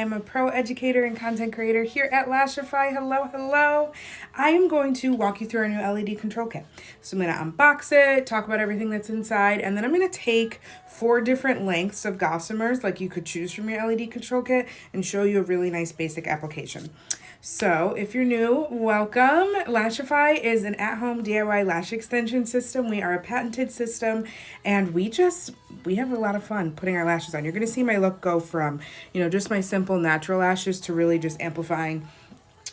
I am a pro educator and content creator here at Lashify. Hello, hello. I am going to walk you through our new LED control kit. So I'm going to unbox it, talk about everything that's inside, and then I'm going to take 4 different lengths of gossamers like you could choose from your LED control kit and show you a really nice basic application. So if you're new, welcome. Lashify is an at-home DIY lash extension system. We are a patented system, and we have a lot of fun putting our lashes on. You're going to see my look go from, just my simple natural lashes to really just amplifying,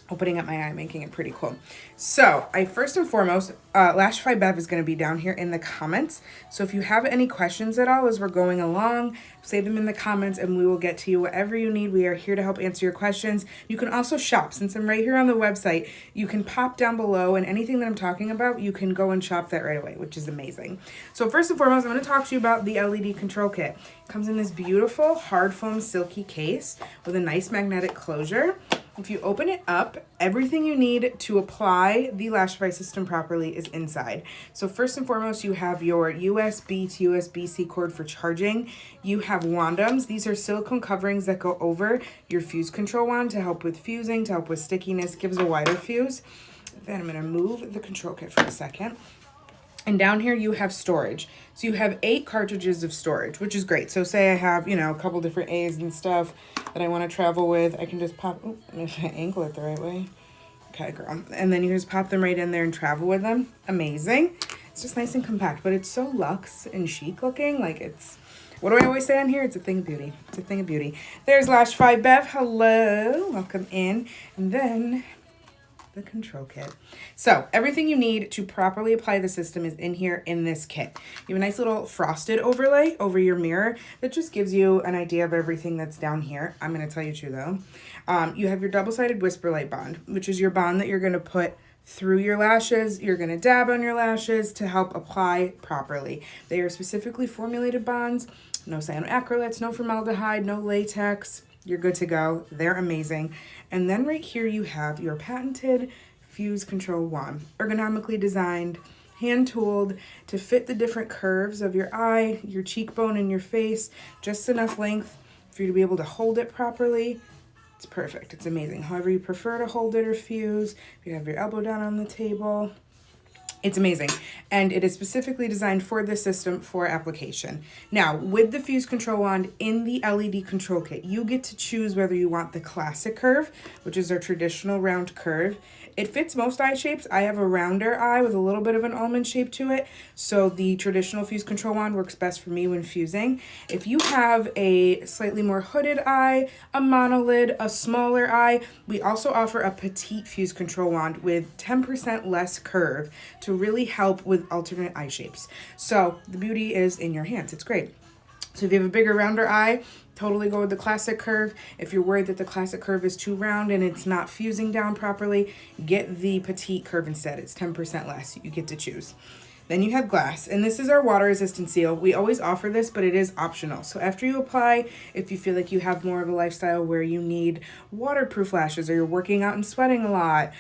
opening up my eye, making it pretty cool. So first and foremost, Lashify Bev is going to be down here in the comments. So if you have any questions at all as we're going along, save them in the comments and we will get to you whatever you need. We are here to help answer your questions. You can also shop. Since I'm right here on the website, you can pop down below and anything that I'm talking about, you can go and shop that right away, which is amazing. So first and foremost, I'm going to talk to you about the LED control kit. It comes in this beautiful hard foam silky case with a nice magnetic closure. If you open it up, everything you need to apply the Lashify system properly is inside. So first and foremost, you have your USB to USB-C cord for charging. You have wandums. These are silicone coverings that go over your fuse control wand to help with fusing, to help with stickiness, gives a wider fuse. Then I'm going to move the control kit for a second. And down here you have storage. So you have 8 cartridges of storage, which is great. So say I have, a couple different A's and stuff that I want to travel with. I can just pop, if I angle it the right way. Okay, girl. And then you just pop them right in there and travel with them. Amazing. It's just nice and compact, but it's so luxe and chic looking. Like what do I always say on here? It's a thing of beauty. It's a thing of beauty. There's Lashify Bev. Hello. Welcome in. And then the control kit. So everything you need to properly apply the system is in here in this kit. You have a nice little frosted overlay over your mirror that just gives you an idea of everything that's down here. I'm going to tell you too though. You have your double-sided whisper light bond, which is your bond that you're going to put through your lashes. You're going to dab on your lashes to help apply properly. They are specifically formulated bonds. No cyanoacrylates, no formaldehyde, no latex. You're good to go. They're amazing. And then right here you have your patented fuse control wand, ergonomically designed, hand tooled to fit the different curves of your eye, your cheekbone, and your face. Just enough length for you to be able to hold it properly. It's perfect. It's amazing. However you prefer to hold it or fuse, if you have your elbow down on the table. It's amazing, and it is specifically designed for this system for application. Now, with the fuse control wand in the LED control kit, you get to choose whether you want the classic curve, which is our traditional round curve. It fits most eye shapes. I have a rounder eye with a little bit of an almond shape to it, so the traditional fuse control wand works best for me when fusing. If you have a slightly more hooded eye, a monolid, a smaller eye, we also offer a petite fuse control wand with 10% less curve to really help with alternate eye shapes. So the beauty is in your hands. It's great. So if you have a bigger, rounder eye, totally go with the classic curve. If you're worried that the classic curve is too round and it's not fusing down properly, get the petite curve instead. It's 10% less. You get to choose. Then you have glass, and this is our water resistant seal. We always offer this, but it is optional. So after you apply, if you feel like you have more of a lifestyle where you need waterproof lashes or you're working out and sweating a lot,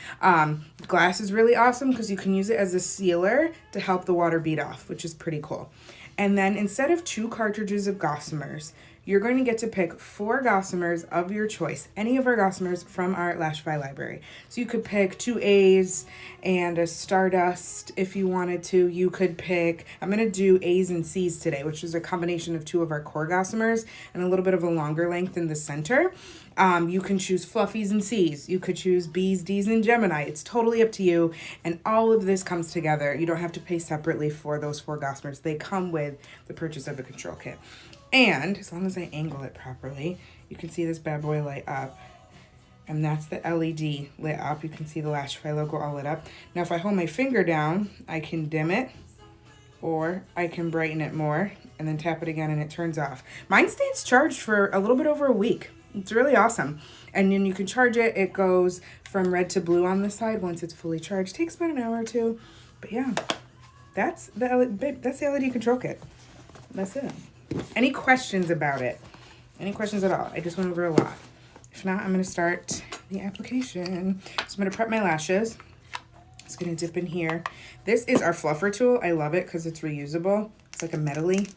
glass is really awesome because you can use it as a sealer to help the water bead off, which is pretty cool. And then instead of 2 cartridges of gossamers, you're going to get to pick 4 gossamers of your choice, any of our gossamers from our Lashify library. So you could pick 2 A's and a Stardust if you wanted to. You could pick, I'm going to do A's and C's today, which is a combination of 2 of our core gossamers and a little bit of a longer length in the center. You can choose Fluffies and C's. You could choose B's, D's, and Gemini. It's totally up to you. And all of this comes together. You don't have to pay separately for those 4 gossamers. They come with the purchase of a control kit. And as long as I angle it properly, you can see this bad boy light up. And that's the LED lit up. You can see the Lashify logo all lit up. Now if I hold my finger down, I can dim it, or I can brighten it more and then tap it again and it turns off. Mine stays charged for a little bit over a week. It's really awesome. And then you can charge it. It goes from red to blue on this side once it's fully charged. Takes about an hour or 2. But yeah, that's the LED control kit. That's it. Any questions about it? Any questions at all? I just went over a lot. If not, I'm going to start the application. So I'm going to prep my lashes. Just going to dip in here. This is our fluffer tool. I love it because it's reusable. It's like a metally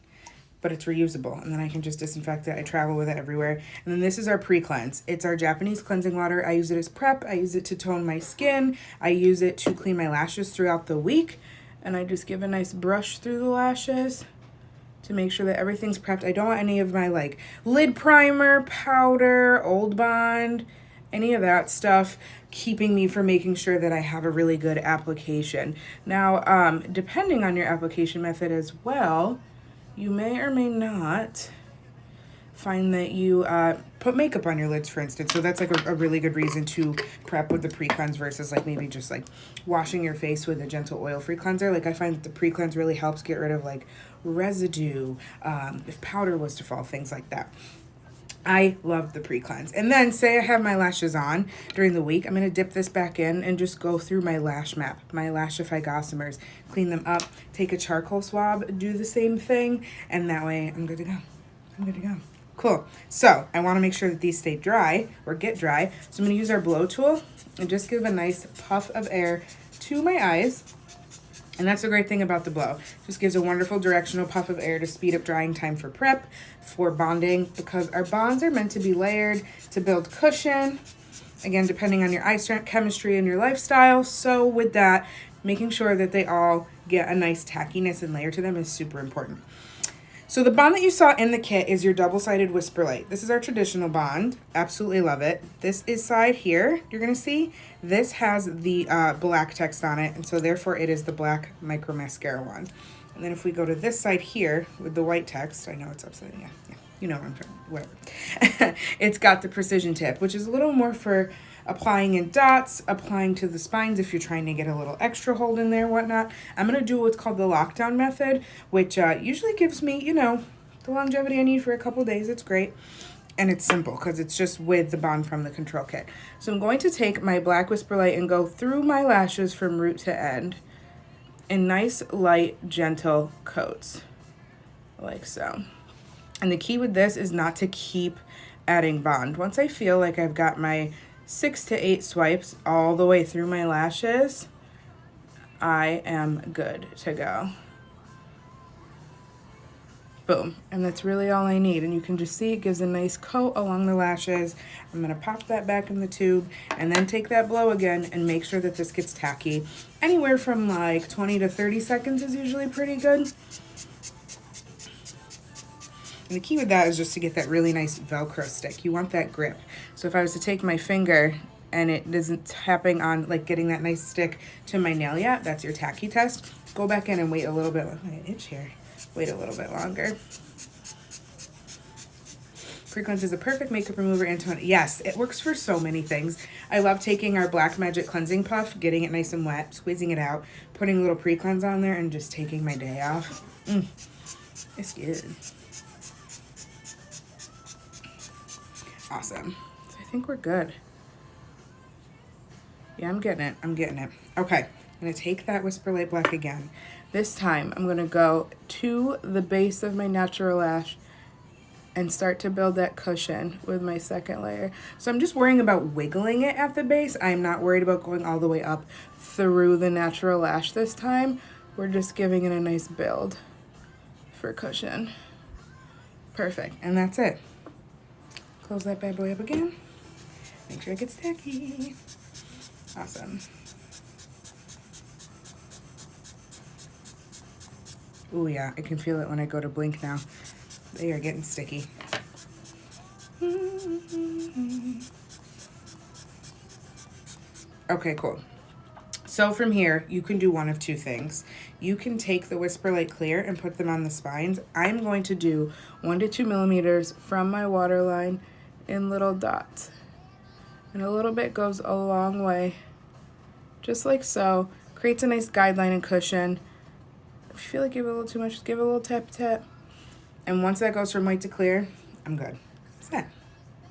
but it's reusable, and then I can just disinfect it. I travel with it everywhere. And then this is our pre-cleanse. It's our Japanese cleansing water. I use it as prep. I use it to tone my skin. I use it to clean my lashes throughout the week. And I just give a nice brush through the lashes to make sure that everything's prepped. I don't want any of my like lid primer, powder, Old Bond, any of that stuff keeping me from making sure that I have a really good application. Now, depending on your application method as well, you may or may not find that you put makeup on your lids, for instance. So that's like a really good reason to prep with the pre-cleanse versus like maybe just like washing your face with a gentle oil-free cleanser. Like I find that the pre-cleanse really helps get rid of like residue, if powder was to fall, things like that. I love the pre-cleanse. And then say I have my lashes on during the week, I'm going to dip this back in and just go through my lash map, my Lashify Gossamers, clean them up, take a charcoal swab, do the same thing, and that way I'm good to go. I'm good to go. Cool. So I want to make sure that these stay dry or get dry. So I'm going to use our blow tool and just give a nice puff of air to my eyes. And that's the great thing about the blow. Just gives a wonderful directional puff of air to speed up drying time for prep, for bonding, because our bonds are meant to be layered to build cushion. Again, depending on your eye strength, chemistry, and your lifestyle. So with that, making sure that they all get a nice tackiness and layer to them is super important. So the bond that you saw in the kit is your double-sided Whisper Light. This is our traditional bond. Absolutely love it. This is side here, you're going to see. This has the black text on it, and so therefore it is the black micro mascara one. And then if we go to this side here with the white text, I know it's upside down. Yeah, you know what I'm trying, whatever. It's got the precision tip, which is a little more for applying in dots, applying to the spines if you're trying to get a little extra hold in there, whatnot. I'm going to do what's called the lockdown method, which usually gives me, you know, the longevity I need for a couple days. It's great. And it's simple because it's just with the bond from the control kit. So I'm going to take my black Whisper Light and go through my lashes from root to end in nice, light, gentle coats, like so. And the key with this is not to keep adding bond. Once I feel like I've got my 6 to 8 swipes all the way through my lashes, I am good to go. Boom. And that's really all I need. And you can just see it gives a nice coat along the lashes. I'm going to pop that back in the tube and then take that blow again and make sure that this gets tacky. Anywhere from like 20 to 30 seconds is usually pretty good. And the key with that is just to get that really nice Velcro stick. You want that grip. So if I was to take my finger and it isn't tapping on, like getting that nice stick to my nail yet, that's your tacky test. Go back in and wait a little bit. Look, my itch here. Wait a little bit longer. Pre-cleanse is a perfect makeup remover and toner. Yes, it works for so many things. I love taking our Black Magic cleansing puff, getting it nice and wet, squeezing it out, putting a little pre-cleanse on there, and just taking my day off. It's good. Awesome. So I think we're good. Yeah, I'm getting it. I'm getting it. Okay, I'm going to take that Whisper Light Black again. This time, I'm going to go to the base of my natural lash and start to build that cushion with my second layer. So I'm just worrying about wiggling it at the base. I'm not worried about going all the way up through the natural lash this time. We're just giving it a nice build for cushion. Perfect, and that's it. Close that bad boy up again. Make sure it gets tacky. Awesome. Oh yeah, I can feel it when I go to blink now. They are getting sticky. Okay, cool. So from here, you can do one of two things. You can take the Whisper Light Clear and put them on the spines. I'm going to do 1 to 2 millimeters from my waterline in little dots. And a little bit goes a long way. Just like so. Creates a nice guideline and cushion. If you feel like you have a little too much, just give it a little tap tap. And once that goes from white to clear, I'm good. That's that.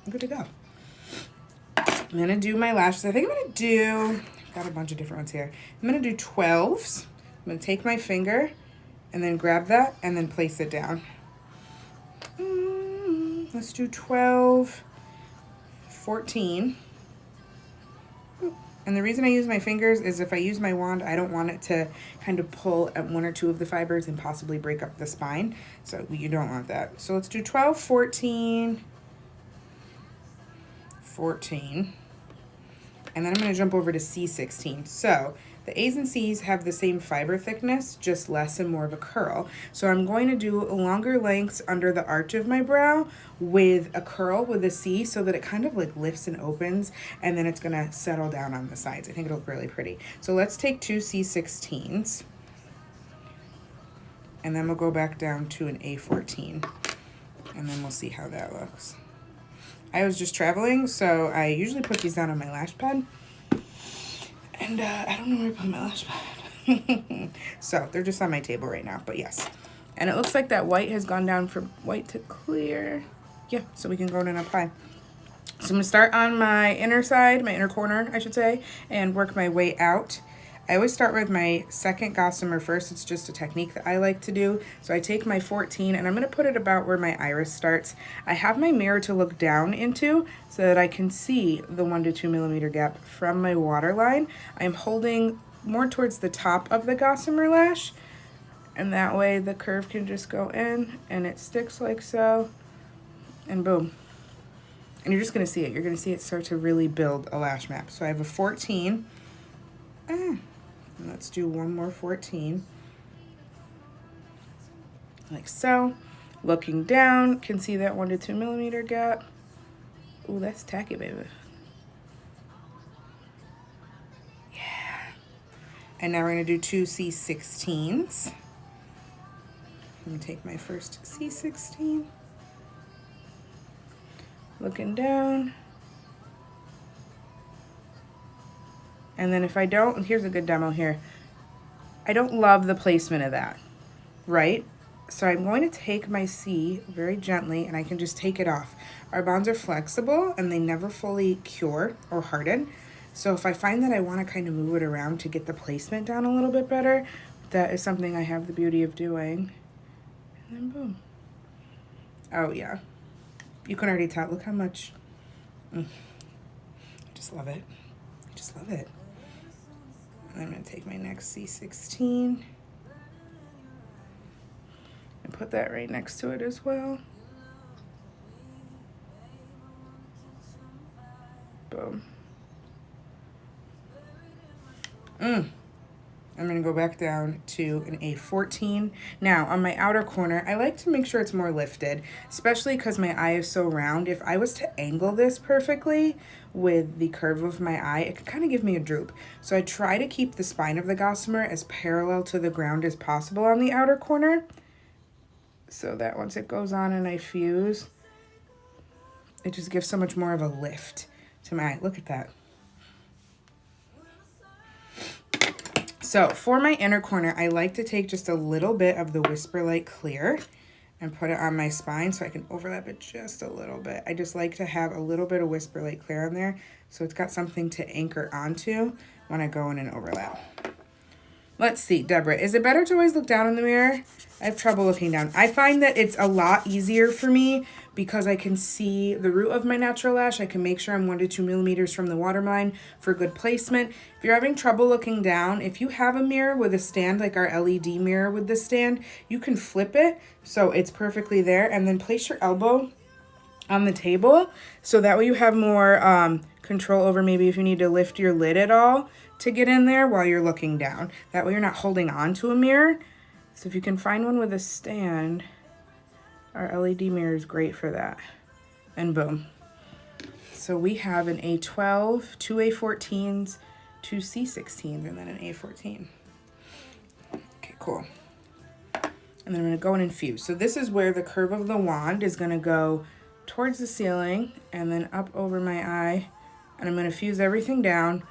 I'm good to go. I'm gonna do my lashes. I think I'm gonna do, I've got a bunch of different ones here. I'm gonna do 12s. I'm gonna take my finger and then grab that and then place it down. Let's do 12, 14. And the reason I use my fingers is if I use my wand, I don't want it to kind of pull at one or two of the fibers and possibly break up the spine. So you don't want that. So let's do 12, 14, 14. And then I'm going to jump over to C16. So the A's and C's have the same fiber thickness, just less and more of a curl. So I'm going to do longer lengths under the arch of my brow with a curl with a C so that it kind of like lifts and opens, and then it's going to settle down on the sides. I think it'll look really pretty. So let's take two C16s, and then we'll go back down to an A14, and then we'll see how that looks. I was just traveling, so I usually put these down on my lash pad. And I don't know where I put my lash pad. So they're just on my table right now, but yes. And it looks like that white has gone down from white to clear. Yeah, so we can go in and apply. So I'm going to start on my inner side, my inner corner, I should say, and work my way out. I always start with my second gossamer first. It's just a technique that I like to do. So I take my 14 and I'm going to put it about where my iris starts. I have my mirror to look down into so that I can see the 1 to 2 millimeter gap from my waterline. I'm holding more towards the top of the gossamer lash, and that way the curve can just go in and it sticks like so, and boom. And you're just going to see it. You're going to see it start to really build a lash map. So I have a 14. Let's do one more 14, like so. Looking down, can see that 1 to 2 millimeter gap. Ooh, that's tacky, baby. Yeah. And now we're gonna do two C16s. I'm gonna take my first C16, looking down. And then if I don't, here's a good demo here. I don't love the placement of that, right? So I'm going to take my C very gently, and I can just take it off. Our bonds are flexible and they never fully cure or harden. So if I find that I want to kind of move it around to get the placement down a little bit better, that is something I have the beauty of doing. And then boom. Oh yeah. You can already tell, look how much, I just love it. I just love it. And I'm going to take my next C16 and put that right next to it as well. Boom. I'm going to go back down to an A14. Now, on my outer corner, I like to make sure it's more lifted, especially because my eye is so round. If I was to angle this perfectly with the curve of my eye, it could kind of give me a droop. So I try to keep the spine of the gossamer as parallel to the ground as possible on the outer corner, so that once it goes on and I fuse, it just gives so much more of a lift to my eye. Look at that. So for my inner corner, I like to take just a little bit of the Whisper Light Clear and put it on my spine so I can overlap it just a little bit. I just like to have a little bit of Whisper Light Clear on there so it's got something to anchor onto when I go in and overlap. Let's see, Deborah, is it better to always look down in the mirror? I have trouble looking down. I find that it's a lot easier for me because I can see the root of my natural lash. I can make sure I'm 1 to 2 millimeters from the waterline for good placement. If you're having trouble looking down, if you have a mirror with a stand, like our LED mirror with the stand, you can flip it so it's perfectly there, and then place your elbow on the table so that way you have more control over maybe if you need to lift your lid at all to get in there while you're looking down. That way you're not holding on to a mirror. So if you can find one with a stand, our LED mirror is great for that. And boom. So we have an A12, two A14s, two C16s, and then an A14. Okay, cool. And then I'm gonna go in and fuse. So this is where the curve of the wand is gonna go towards the ceiling and then up over my eye. And I'm gonna fuse everything down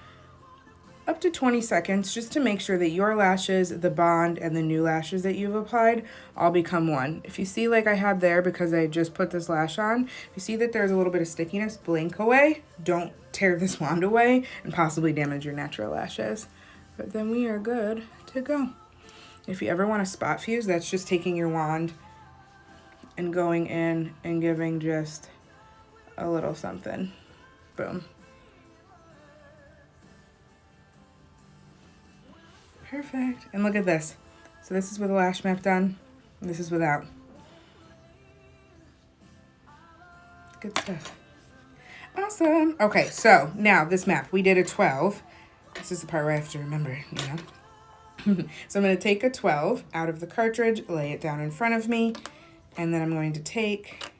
up to 20 seconds just to make sure that your lashes, the bond, and the new lashes that you've applied all become one. If you see like I had there because I just put this lash on, if you see that there's a little bit of stickiness, blink away. Don't tear this wand away and possibly damage your natural lashes. But then we are good to go. If you ever want to spot fuse, that's just taking your wand and going in and giving just a little something. Boom. Perfect. And look at this. So this is with a lash map done, and this is without. Good stuff. Awesome. Okay, so now this map, we did a 12. This is the part where I have to remember, you know. So I'm going to take a 12 out of the cartridge, lay it down in front of me, and then I'm going to take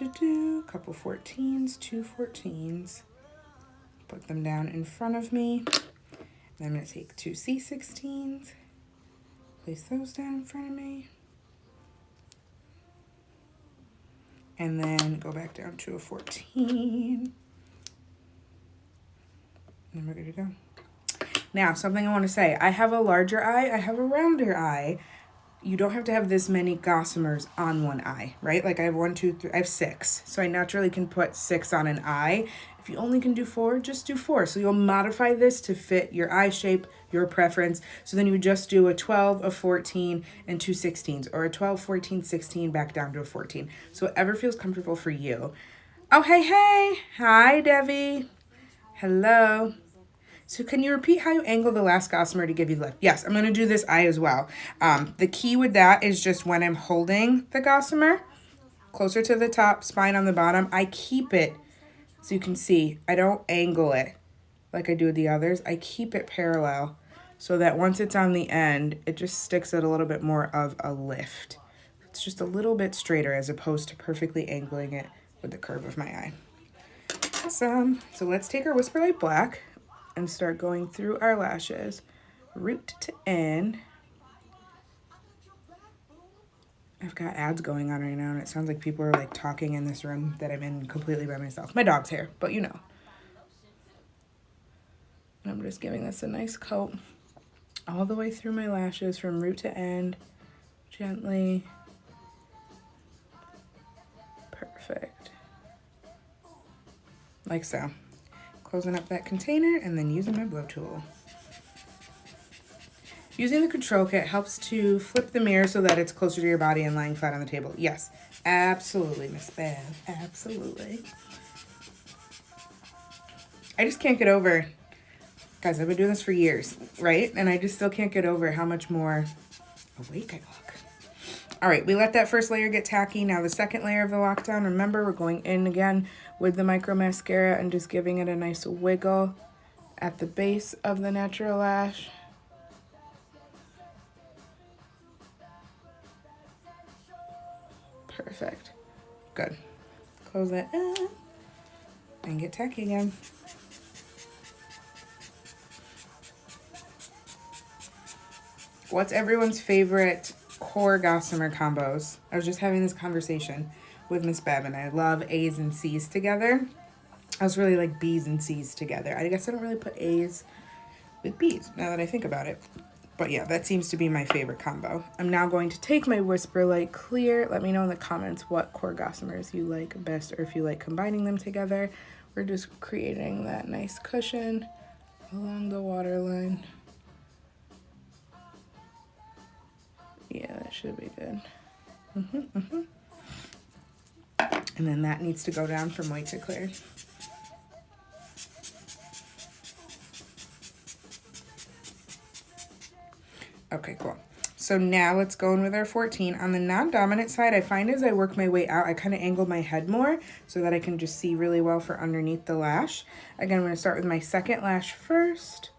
a couple 14s, 2 14s, put them down in front of me. Then I'm going to take 2 C16s, place those down in front of me, and then go back down to a 14. And we're good to go. Now, something I want to say. I have a larger eye. I have a rounder eye. You don't have to have this many gossamers on one eye, right? Like I have 1, 2, 3, I have 6. So I naturally can put 6 on an eye. If you only can do 4, just do 4. So you'll modify this to fit your eye shape, your preference. So then you would just do a 12, a 14, and 2 16s, or a 12, 14, 16, back down to a 14. So whatever feels comfortable for you. Oh, hey. Hi, Debbie. Hello. So can you repeat how you angle the last gossamer to give you lift? Yes, I'm going to do this eye as well. The key with that is just when I'm holding the gossamer, closer to the top, spine on the bottom, I keep it, so you can see, I don't angle it like I do with the others. I keep it parallel so that once it's on the end, it just sticks it a little bit more of a lift. It's just a little bit straighter as opposed to perfectly angling it with the curve of my eye. Awesome. So let's take our Whisper Light Black and start going through our lashes, root to end. I've got ads going on right now, and it sounds like people are like talking in this room that I'm in completely by myself. My dog's here, but you know. And I'm just giving this a nice coat all the way through my lashes from root to end, gently. Perfect. Like so. Closing up that container and then using my blow tool. Using the control kit helps to flip the mirror so that it's closer to your body and lying flat on the table. Yes, absolutely, Miss Bev. Absolutely. I just can't get over, guys, I've been doing this for years, right? And I just still can't get over how much more awake I look. All right, we let that first layer get tacky. Now the second layer of the lockdown, remember, we're going in again with the micro mascara and just giving it a nice wiggle at the base of the natural lash. Perfect. Good. Close that up and get tacky again. What's everyone's favorite core gossamer combos? I was just having this conversation with Miss Bev, and I love A's and C's together. I was really like B's and C's together. I guess I don't really put A's with B's now that I think about it. But yeah, that seems to be my favorite combo. I'm now going to take my Whisper Light Clear. Let me know in the comments what core gossamers you like best, or if you like combining them together. We're just creating that nice cushion along the waterline. Yeah, that should be good. And then that needs to go down from white to clear. Okay, cool. So now let's go in with our 14. On the non-dominant side, I find as I work my way out, I kind of angle my head more so that I can just see really well for underneath the lash. Again, I'm going to start with my second lash first.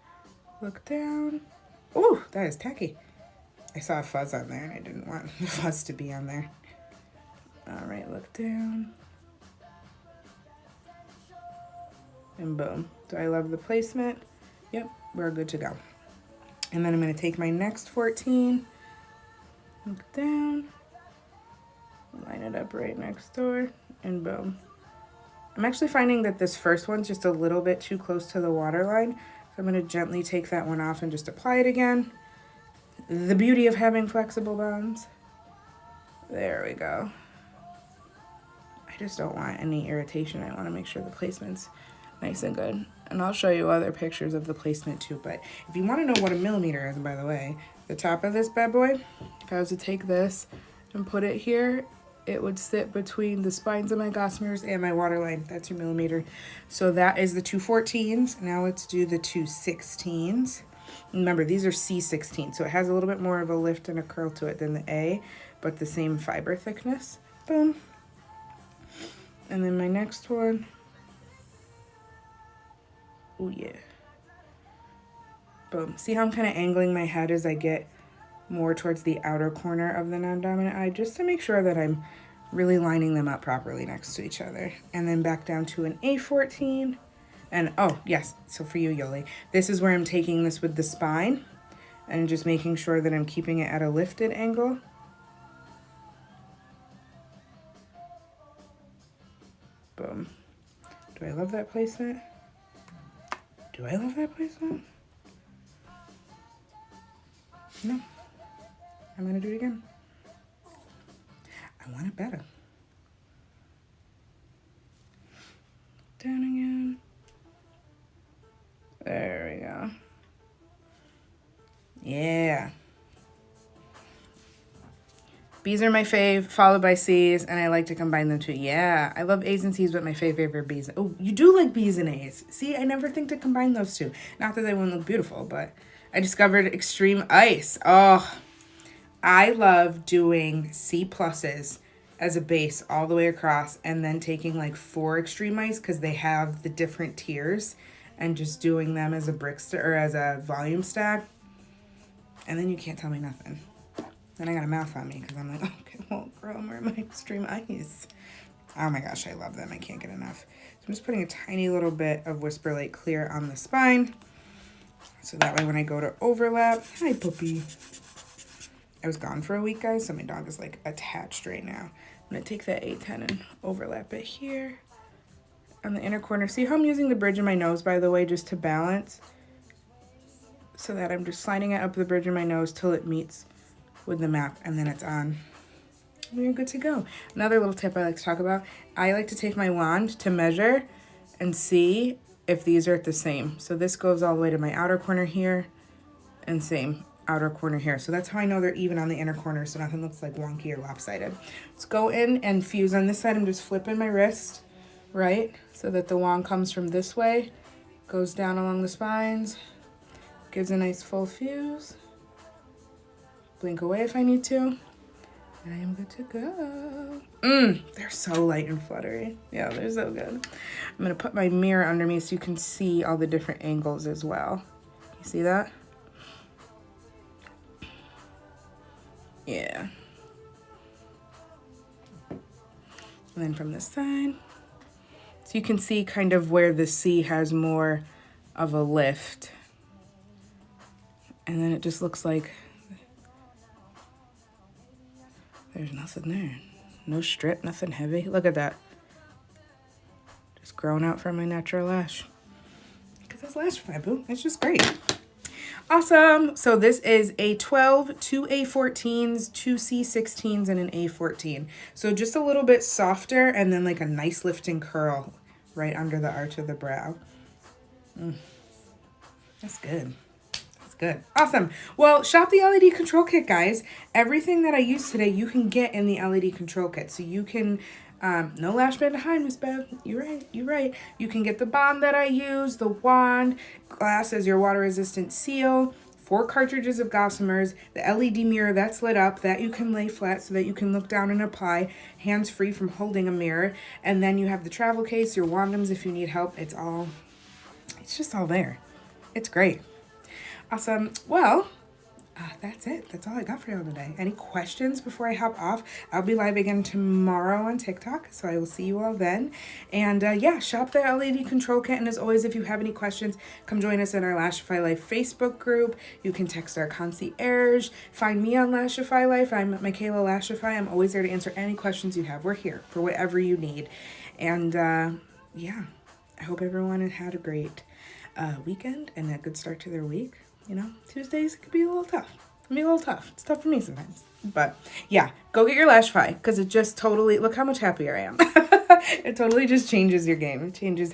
Look down. Ooh, that is tacky. I saw a fuzz on there and I didn't want the fuzz to be on there. All right, look down. And boom. Do I love the placement? Yep, we're good to go. And then I'm going to take my next 14, look down, line it up right next door, and boom. I'm actually finding that this first one's just a little bit too close to the waterline, so I'm going to gently take that one off and just apply it again. The beauty of having flexible bones. There we go. I just don't want any irritation. I want to make sure the placement's nice and good. And I'll show you other pictures of the placement too, but if you want to know what a millimeter is, by the way, the top of this bad boy, if I was to take this and put it here, it would sit between the spines of my gossamers and my waterline. That's your millimeter. So that is the 2 14s. Now let's do the 2 16s. Remember, these are C16, so it has a little bit more of a lift and a curl to it than the A, but the same fiber thickness. Boom. And then my next one. Oh yeah. Boom. See how I'm kind of angling my head as I get more towards the outer corner of the non-dominant eye, just to make sure that I'm really lining them up properly next to each other. And then back down to an A14. And oh, yes, so for you, Yoli, this is where I'm taking this with the spine and just making sure that I'm keeping it at a lifted angle. Boom. Do I love that placement? Do I love that placement? No. I'm gonna do it again. I want it better. Down again. There we go. Yeah. B's are my fave, followed by C's, and I like to combine them too. Yeah, I love A's and C's, but my favorite are B's. Oh, you do like B's and A's. See, I never think to combine those two. Not that they wouldn't look beautiful, but I discovered Extreme Ice. Oh, I love doing C pluses as a base all the way across and then taking like 4 Extreme Ice because they have the different tiers and just doing them as a brick or as a volume stack. And then you can't tell me nothing. Then I got a mouth on me because I'm like, okay, well, girl, where are my Extreme Ice? Oh my gosh, I love them. I can't get enough. So I'm just putting a tiny little bit of Whisper Light Clear on the spine. So that way when I go to overlap, hi, puppy. I was gone for a week, guys, so my dog is like attached right now. I'm gonna take that A10 and overlap it here on the inner corner. See how I'm using the bridge of my nose, by the way, just to balance? So that I'm just sliding it up the bridge of my nose till it meets with the map, and then it's on. We're good to go. Another little tip I like to talk about, I like to take my wand to measure and see if these are the same. So this goes all the way to my outer corner here, and same outer corner here. So that's how I know they're even on the inner corner, so nothing looks like wonky or lopsided. Let's go in and fuse on this side. I'm just flipping my wrist, right? So that the wand comes from this way, goes down along the spines, gives a nice full fuse. Blink away if I need to. I am good to go. They're so light and fluttery. Yeah, they're so good. I'm gonna put my mirror under me so you can see all the different angles as well. You see that? Yeah. And then from this side. So you can see kind of where the C has more of a lift. And then it just looks like there's nothing there. No strip, nothing heavy. Look at that. Just growing out from my natural lash. Because that's Lashify, boo. It's just great. Awesome. So this is a 12, 2 A14s, 2 C16s, and an A14. So just a little bit softer and then like a nice lifting curl right under the arch of the brow. That's good. Good. Awesome. Well, shop the LED Control Kit, guys. Everything that I used today, you can get in the LED Control Kit. So you can, no lash band to hide, Miss Bev. You're right. You're right. You can get the bond that I use, the wand, glass as your water-resistant seal, 4 cartridges of Gossomers, the LED mirror that's lit up that you can lay flat so that you can look down and apply, hands-free from holding a mirror. And then you have the travel case, your wandoms if you need help. It's just all there. It's great. Awesome. Well, that's it. That's all I got for y'all today. Any questions before I hop off? I'll be live again tomorrow on TikTok, so I will see you all then. And yeah, shop the LED Control Kit. And as always, if you have any questions, come join us in our Lashify Life Facebook group. You can text our concierge. Find me on Lashify Life. I'm MiKayla Lashify. I'm always there to answer any questions you have. We're here for whatever you need. And yeah, I hope everyone had a great weekend and a good start to their week. You know, Tuesdays could be a little tough. It's tough for me sometimes. But yeah, go get your Lashify because it just totally, look how much happier I am. It totally just changes your game. It changes